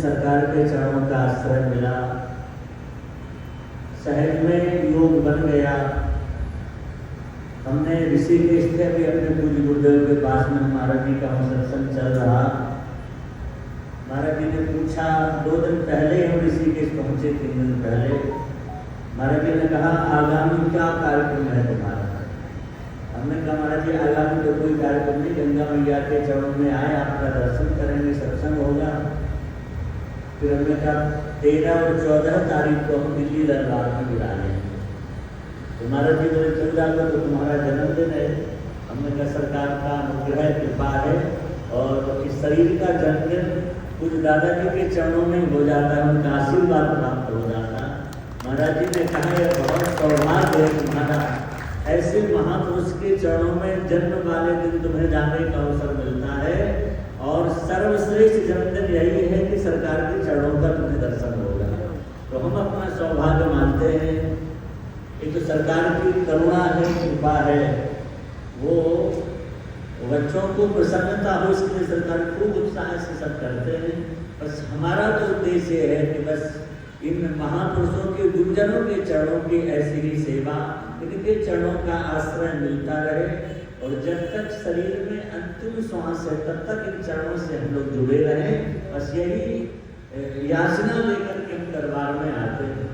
सरकार के चरणों का आश्रय मिला, सहज में योग बन गया। हमने ऋषिकेश से भी अपने पूज्य गुरुदेव के पास में महाराज जी का सत्संग चल रहा। महाराज जी ने पूछा, 2 दिन पहले हम ऋषिकेश पहुंचे, 3 दिन पहले। महाराज जी ने कहा, आगामी क्या कार्यक्रम है तुम्हारा? हमने कहा, महाराज जी आगामी तो कोई कार्यक्रम नहीं, गंगा मैया के चरणों में आए, आपका दर्शन करेंगे, सत्संग होगा। फिर हमने कहा 13 और 14 तारीख को हम दिल्ली दरबार में बुला लेंगे। तो महाराज जी बोले, चल जाओगे तो तुम्हारा जन्मदिन है। हमने कहा, सरकार का अनुग्रह कृपा है और इस शरीर का जन्मदिन कुछ दादाजी के चरणों में हो जाता है, उनका आशीर्वाद प्राप्त हो जाता। महाराज जी ने कहा, यह बहुत सौभाग्य है तुम्हारा, ऐसे महापुरुष के चरणों में जन्म वाले दिन तुम्हें जाने का अवसर मिलता है और सर्वश्रेष्ठ जन्मदिन यही है कि सरकार के चरणों का तुम्हें दर्शन होगा। तो हम अपना सौभाग्य मानते हैं। ये तो सरकार की करुणा है, कृपा है। वो बच्चों को प्रसन्नता हो इसके लिए सरकार खूब उत्साह से सब करते हैं। बस हमारा तो उद्देश्य है कि बस इन महापुरुषों के गुरुजनों के चरणों की ऐसी ही सेवा, इनके चरणों का आश्रय मिलता रहे और जब तक शरीर में अंतिम श्वास है तब तक इन चरणों से हम लोग जुड़े रहें। बस यही याचना लेकर के हम दरबार में आते हैं।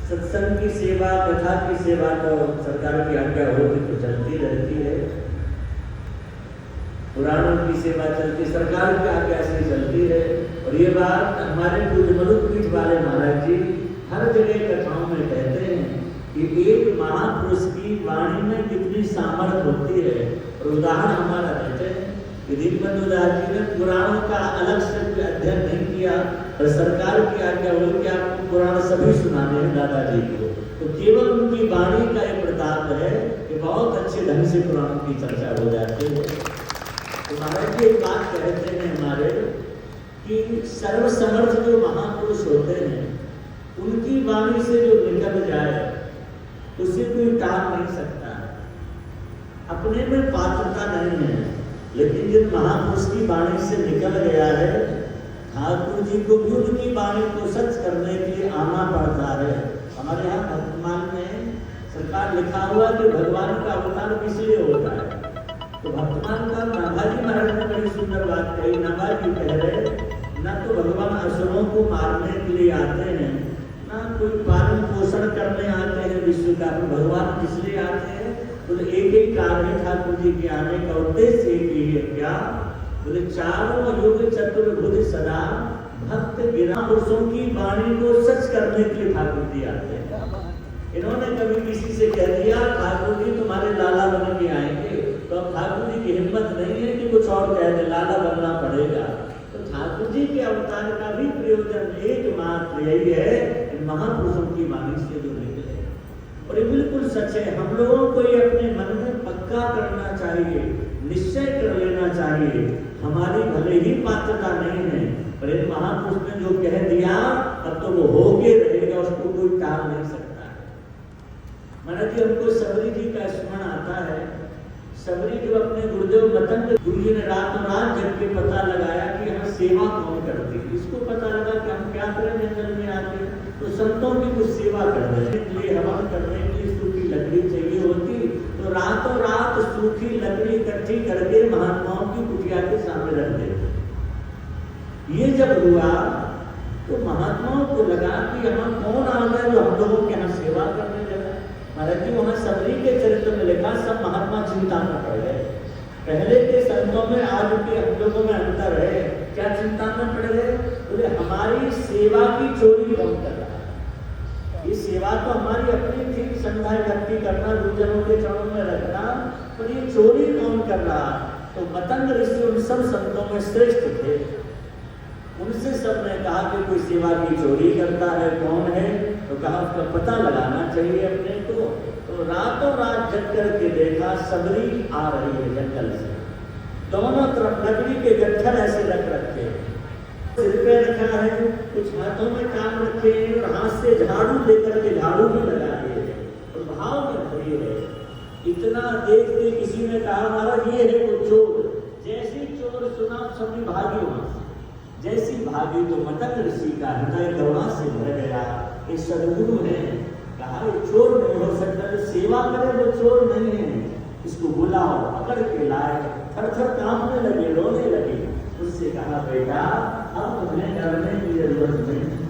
सत्संग की सेवा, कथा की सेवा तो सरकार की आज्ञा होती तो चलती रहती है। पुराणों की सेवा चलती, सरकार की आज्ञा से चलती है। और ये बात हमारे पूज्य मरुपीठ वाले महाराज जी हर जगह कथाओं में कहते हैं कि एक महापुरुष की वाणी में कितनी सामर्थ्य होती है। और उदाहरण हमारा कहते हैं कि दीनबंधु दास जी ने पुराणों का अलग से अध्ययन नहीं किया और सरकार की आज्ञा हुई कि आपको पुराण सभी सुनाने हैं दादाजी को। तो केवल उनकी वाणी का ये प्रताप है कि बहुत अच्छे ढंग से पुराणों की चर्चा हो जाती है। तो महाराज जी एक बात कहते हैं हमारे कि सर्वसमर्थ जो महापुरुष होते हैं उनकी वाणी से जो निकल जाए उसे कोई टाल नहीं सकता। अपने में पात्रता नहीं है, लेकिन जिन महापुरुष की वाणी से निकल गया है, ठाकुर जी को भी उनकी वाणी को सच करने के लिए आना पड़ता है। हमारे यहाँ भक्तमाल में सरकार लिखा हुआ कि भगवान का अवतार किस लिए होता है। तो भक्तमाल का नाभाजी महाराज ने बड़ी सुंदर बात कही। नाभाजी कह रहे, न तो भगवान असुरों को मारने के लिए आते हैं, ना कोई पालन पोषण करने आते हैं विश्व का। भगवान किस लिए आते हैं? बोले एक ही कारण है ठाकुर जी के आने का उद्देश्य एक ही है। क्या? बोले चारों युग चतुर्भुज सदा भक्त गिरा पुरुषों की वाणी को सच करने के लिए ठाकुर जी आते हैं। इन्होंने कभी किसी से कह दिया ठाकुर जी तुम्हारे लाला बन के आएंगे, तो अब ठाकुर जी की हिम्मत नहीं है कि कुछ और कह दे, लाला बनना पड़ेगा। तो ठाकुर जी के अवतार का भी प्रयोजन एकमात्र यही है, महापुरुषों की वाणी से जो निकले। और ये बिल्कुल सच है। हम लोगों को ये अपने मन में पक्का करना चाहिए, निश्चय कर लेना चाहिए। हमारी भले ही पात्रता नहीं है, पर इन महापुरुष ने जो कह दिया अब तो वो होके रहेगा, उसको कोई टाल नहीं सकता है। महाराज जी हमको सबरी जी का स्मरण आता है। सबरी जब अपने गुरुदेव मतंग गुरु जी ने रातों रात जब के पता लगाया कि यहाँ सेवा कौन करती है, इसको पता लगा कि हम क्या करें जंगल में आके, तो संतों की कुछ सेवा कर दे। हवन करने के लिए सूखी लकड़ी चाहिए होती, तो रातों रात सूखी लकड़ी इकट्ठी करके महात्माओं की कुटिया के सामने रख देते। ये जब हुआ तो महात्माओं को लगा कि यहाँ कौन आ गया जो हम लोगों के यहाँ सेवा करने लगा। महाराज जी वहां सबरी के चरित्र में लिखा, सब महात्मा चिंता में पड़ गए। पहले के संतों में आज के हम लोगों में अंतर है। क्या चिंता में पड़ गए? बोले हमारी सेवा की चोरी कौन कर रहा है? ये सेवा तो हमारी अपनी थी, संध्या भक्ति करना, गुरुजनों के चरणों में रखना, पर ये चोरी कौन कर रहा? तो मतंग ऋषि उन सब संतों में श्रेष्ठ थे। उनसे सबने कहा कि कोई सेवा की चोरी करता है, कौन है? तो कहा उसका पता लगाना चाहिए अपने को। तो रातों रात जग करके देखा सबरी आ रही है जंगल से। दोनों तरफ लकड़ी के गट्ठर ऐसे रख रखे, सिर पे रखा है, कुछ हाथों में काम रखे हैं और हाथ से झाड़ू लेकर के झाड़ू भी लगा दिए और भाव में भरी है। इतना देख के किसी ने कहा महाराज ये है वो चोर। जैसी चोर सुना सभी भागी वहां से। जैसी भागी तो मतंग ऋषि का हृदय करुणा से भर गया। ये सदगुरु है, कहा ये चोर नहीं हो सकता, जो सेवा करे वो चोर नहीं है, इसको बुलाओ, पकड़ के लाए, थर थर कांपने लगे, रोने लगे। उससे कहा बेटा अब तुम्हें डरने की जरूरत नहीं,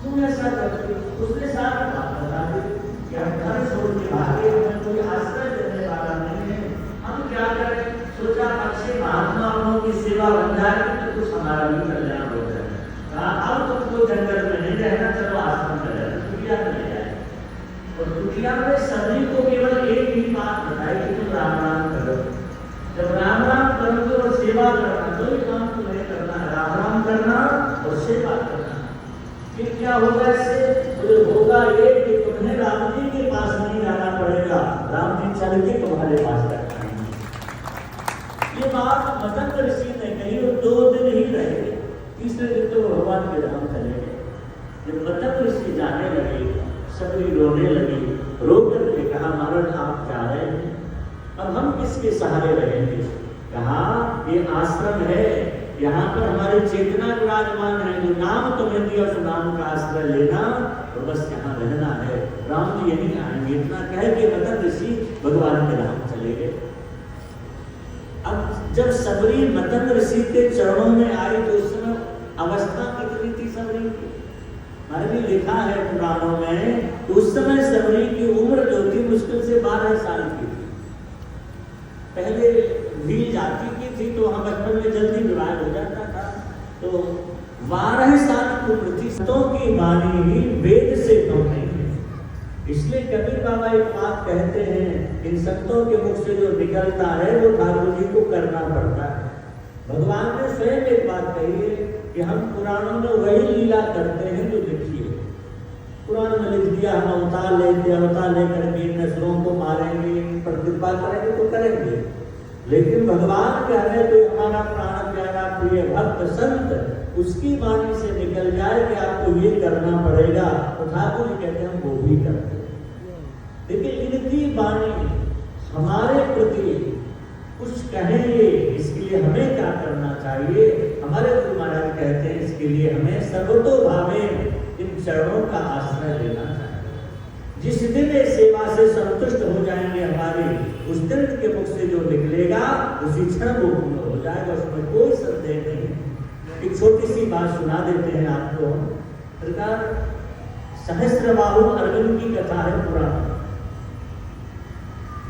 तुम ऐसा करते। उसने सारा बात बता दी कि हम घर छोड़ के भागे, हमें कोई आश्रय देने वाला नहीं है, हम क्या करें। सोचा अच्छे महात्माओं की सेवा बन जाए तो कुछ हमारा भी कल्याण हो जाए। कहा अब तुमको जंगल में नहीं रहना, चलो आश्रम में रहना, कुटिया में ले जाए। और कुटिया में सभी को केवल एक ही बात बताई कि तुम राम राम करो। जब राम राम करोगे और सेवा करना, दो ही काम तुम्हें करना है, राम राम करना और सेवा करना। फिर क्या होगा इससे? होगा ये कि तुम्हें राम जी के पास नहीं आना पड़ेगा, राम जी चल के तुम्हारे पास तक आएंगे। ये बात मतंग ऋषि ने कही और 2 दिन ही रहे, तीसरे दिन तो भगवान के धाम चले गए। जब मतंग ऋषि जाने लगे, सभी रोने लगे, रो करके कहा महाराज आप जा रहे हैं, अब हम किसके सहारे रहेंगे। कहा ये आश्रम है, यहाँ पर हमारी चेतना विराजमान है, जो नाम तुम्हें दिया उस नाम का आश्रय लेना और बस यहाँ रहना है, राम जी यहीं आएंगे। इतना कह के मतंग ऋषि भगवान के धाम चले गए। अब जब सबरी मतंग ऋषि के चरणों में आई तो उस समय अवस्था कितनी थी सबरी की? मैंने लिखा है पुराणों में, उस समय सबरी की उम्र जो थी मुश्किल से 12 साल की थी। पहले भील जाति की थी तो वहां बचपन में जल्दी विवाह हो जाता था, तो 12 साल की उम्र थी। संतों की वाणी ही वेद से कम नहीं है। इसलिए कबीर बाबा एक बात कहते हैं, इन संतों के मुख से जो निकलता है वो ठाकुर जी को करना पड़ता है। भगवान ने स्वयं एक बात कही है कि हम पुराणों में वही लीला करते हैं जो लिखी है। पुराण में लिख दिया हम अवतार लेते, अवतार लेकर के नसरों को मारेंगे, पर कृपा करेंगे तो करेंगे। लेकिन भगवान कह रहे तो हमारा प्राण प्यारा प्रिय भक्त संत उसकी वाणी से निकल जाए कि आपको ये करना पड़ेगा, तो ठाकुर जी कहते हैं हम वो भी करते हैं। लेकिन इनकी वाणी हमारे प्रति कुछ कहेंगे, इसके लिए हमें क्या करना चाहिए। हमारे गुरु महाराज कहते हैं इसके लिए हमें सर्वतोभावे इन चरणों का आश्रय लेना चाहिए। जिस दिन ये सेवा से संतुष्ट हो जाएंगे हमारे, उस दिन के मुख से जो निकलेगा उसी क्षण वो पूर्ण हो जाएगा, उसमें कोई संदेह नहीं। एक छोटी सी बात सुना देते हैं आपको। सरकार सहस्त्रबाहु अर्जुन की कथा है पुराण,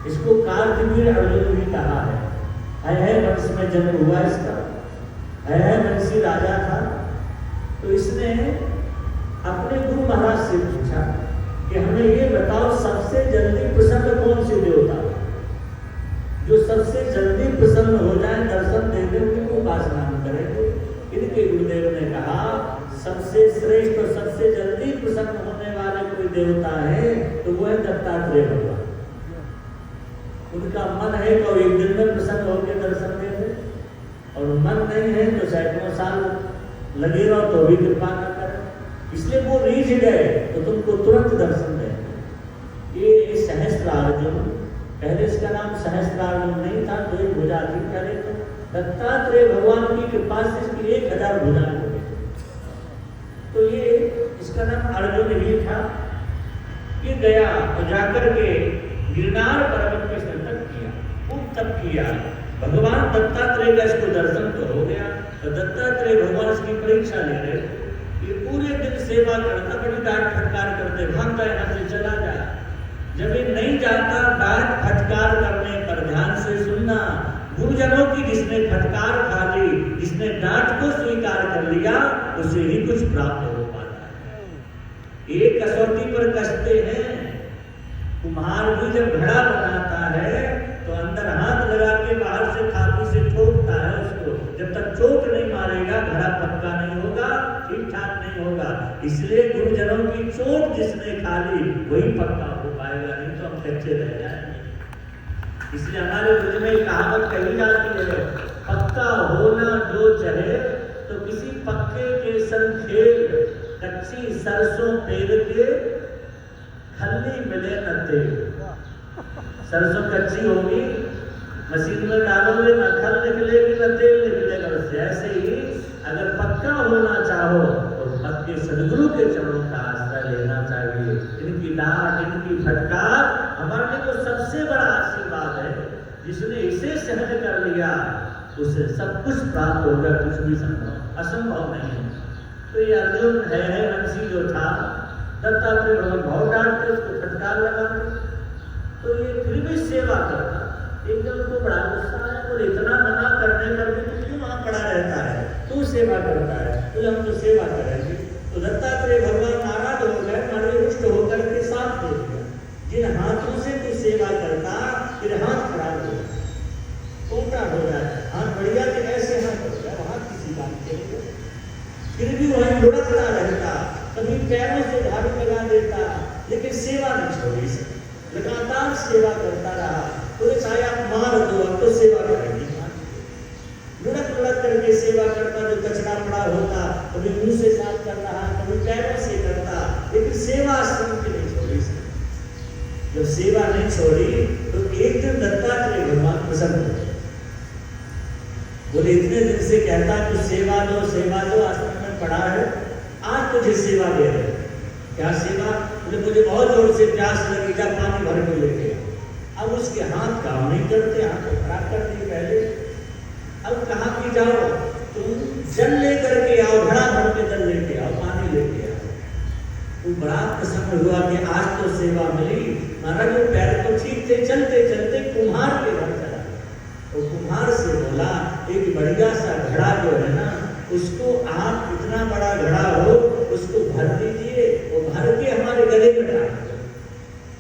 इसको कार्तवीर अर्जुन भी कहा है वंश में जन्म हुआ इसका। है वंशी राजा था, तो इसने अपने गुरु महाराज से पूछा कि हमें ये बताओ सबसे जल्दी प्रसन्न कौन से देवता, जो सबसे जल्दी प्रसन्न हो जाए, दर्शन दे दे, उनको उपासना हम करेंगे। इनके गुरुदेव ने कहा सबसे श्रेष्ठ और सबसे जल्दी प्रसन्न होने वाले कोई देवता है तो वो है दत्तात्रेय भगवान। उनका मन है तो एक दिन में प्रसन्न होकर दर्शन दे दे, और मन नहीं है तो सैकड़ों साल लगे रहो तो भी कृपा न करे। इसलिए वो रीझ गए तो तुमको तुरंत दर्शन दे। ये सहस्त्रार्जुन, पहले इसका नाम सहस्त्रार्जुन नहीं था, तो एक भुजाधीन करे तो दत्तात्रेय भगवान की कृपा से इसकी 1000 भुजा हो गई, तो ये इसका नाम अर्जुन ही था। ये गया तो जाकर के गिरनार पर्वत पे तप किया, खूब तप किया। भगवान दत्तात्रेय का इसको दर्शन तो हो गया, तो दत्तात्रेय भगवान इसकी परीक्षा ले रहे। ये पूरे दिन सेवा करता, बड़ी डांट फटकार करते, भागता यहाँ से चला जा। जब ये नहीं जाता, डांट फटकार करने पर ध्यान से सुनना, गुरुजनों की जिसने फटकार खा ली, जिसने डांट को स्वीकार कर लिया, उसे ही कुछ प्राप्त हो पाता है। एक कसौटी पर कसते हैं, कुम्हार भी जब घड़ा बनाता है तो अंदर हाथ लगा के बाहर से थापी से ठोकता है उसको। जब तक चोट नहीं मारेगा घड़ा पक्का नहीं होगा, ठीक ठाक नहीं होगा। इसलिए गुरुजनों की चोट जिसने खा ली वही पक्का हो पाएगा, नहीं तो हम कच्चे रह जाएंगे। इसलिए हमारे बुद्ध में कहावत कही जाती है, पक्का होना जो चाहे तो किसी पक्के के संग खेल, कच्ची सरसों पेर के खल्ली मिले न तेल। सरसों कच्ची होगी, मशीन में डालोगे न खल निकलेगी न तेल निकलेगा उससे। ऐसे ही अगर पक्का होना चाहो तो पक्के सदगुरु के चरणों का आश्रय लेना चाहिए। इनकी डांट, इनकी फटकार हमारे लिए तो सबसे बड़ा आशीर्वाद है। जिसने इसे सहन कर लिया उसे सब कुछ प्राप्त होगा, कुछ भी असंभव नहीं है। तो ये अर्जुन है अंशी जो था, दत्तात्रेय भगवान बहुत डांटते, उसको फटकार लगाते, तो ये फिर भी सेवा करता। एक दिन उसको बड़ा गुस्सा आया, बोले इतना मना करने पर भी तू क्यों वहां पड़ा रहता है, तू सेवा करता है, तो हम तो सेवा करेंगे। तो दत्तात्रेय भगवान नाराज हो गए, मारे रुष्ट होकर के साथ दे दिया, जिन हाथों से तू सेवा करता फिर हाथ खराब हो जाए, कोटा हो जाए, हाथ बढ़िया के ऐसे हाथ हो जाए, वहां किसी काम के लिए फिर भी वही लुढ़कता रहता, कभी पैरों से झाड़ू लगा देता, लेकिन सेवा नहीं छोड़ी, लगातार सेवा करता रहा। तो चाहे आप मार दो, अब तो सेवा करेंगे, लुढ़क लुढ़क करके सेवा करता, जो कचरा पड़ा होता कभी मुंह से साफ कर रहा, कभी पैरों से करता, लेकिन सेवा आश्रम की नहीं छोड़ी। जब सेवा नहीं छोड़ी तो एक दिन दत्तात्रेय भगवान प्रसन्न हुए, बोले इतने दिन से कहता कुछ सेवा दो आश्रम में पड़ा है, आज तुझे सेवा दे रहे। क्या सेवा? बोले मुझे बहुत जोर से प्यास लगी, जा पानी भर के लेके। अब उसके हाथ काम नहीं करते, हाथ को खराब कर दी पहले। अब कहा कि जाओ तुम जल लेकर के आओ, घड़ा भर के जल लेके आओ, पानी लेके आओ। वो बड़ा प्रसन्न हुआ कि आज तो सेवा मिली। महाराज वो पैर तो ठीक थे, चलते चलते कुम्हार के घर चला, वो कुम्हार से बोला एक बढ़िया सा घड़ा जो है ना, उसको आप इतना बड़ा घड़ा हो उसको भर दीजिए, वो भर के हमारे गले में डाल दो।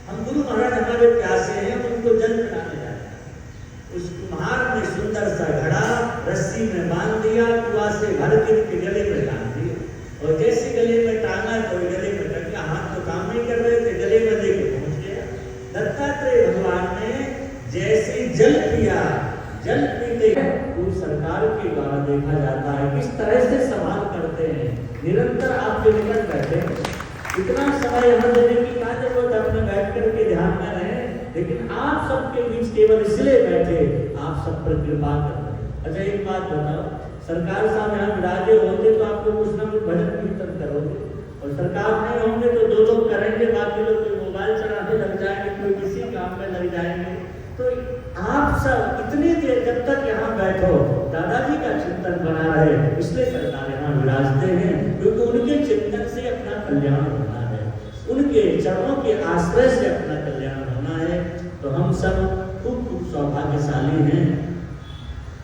हम गुरु महाराज हमारे प्यासे हैं, उनको जल पिलाने जाते हैं। उस कुम्हार ने सुंदर सा घड़ा रस्सी में बांध दिया, कुआ से भर के उनके गले में डाल दिया, और जैसे गले में टांगा तो गले में टंगा, हाथ तो काम नहीं कर रहे थे, गले में लेके पहुंच गया। दत्तात्रेय भगवान ने जैसे जल पिया, जल पीते वो सरकार के द्वारा देखा जाता है किस तरह से सवाल करते हैं, निरंतर आपके निकट बैठे। इतना समय यहाँ देने की क्या जरूरत है, अपने बैठ करके ध्यान में रहे, लेकिन आप सबके बीच केवल इसलिए बैठे, आप सब पर कृपा कर रहे। अच्छा एक बात बताओ, सरकार साहब यहाँ विराजे होते तो आपको कुछ ना कुछ भजन कीर्तन करोगे, और सरकार नहीं होंगे तो दो लोग करेंगे, बाकी लोग कोई मोबाइल चलाने लग जाएंगे, कोई किसी काम में लग जाएंगे। तो आप सब इतनी देर जब तक यहाँ बैठो, दादाजी का चिंतन बना रहे, इसलिए सरकार यहाँ विराजते हैं, क्योंकि उनके चिंतन से अपना कल्याण होना है, उनके चरणों के आश्रय से अपना कल्याण होना है। तो हम सब खूब खूब सौभाग्यशाली हैं।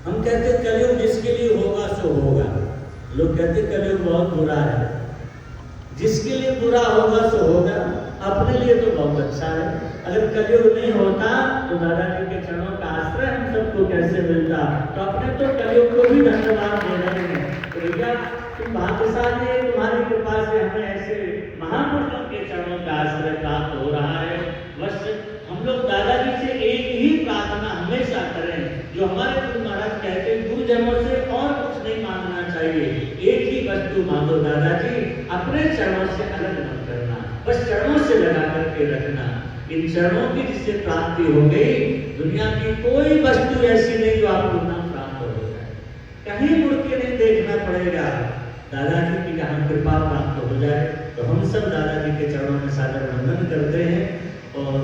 हम कहते कलयुग जिसके लिए होगा सो होगा, लोग कहते कलयुग बहुत बुरा है, जिसके लिए बुरा होगा सो होगा, अपने लिए तो बहुत अच्छा है। अगर कलयुग नहीं होता तो दादाजी के चरणों का आश्रय हम सबको कैसे मिलता, तो अपने तो कलयुग को भी धन्यवाद दे रहे हैं। तो भैया तुम भाग्यशाली है, तुम्हारी कृपा से हमें ऐसे महापुरुषों के चरणों का आश्रय प्राप्त हो रहा है। बस हम लोग दादाजी से एक ही प्रार्थना हमेशा करें, जो हमारे गुरु महाराज कहते हैं, गुरुजनों से और कुछ नहीं मांगना चाहिए, एक ही वस्तु मांगो दादाजी, अपने चरणों से अलग मत करना, बस चरणों से लगा करके रखना। इन चरणों की जिससे प्राप्ति हो गई, दुनिया की कोई वस्तु ऐसी नहीं जो आपको ना प्राप्त हो जाए, कहीं मुड़ के नहीं देखना पड़ेगा, दादाजी की जहाँ कृपा प्राप्त हो जाए। तो हम सब दादाजी के चरणों में सादर वंदन करते हैं और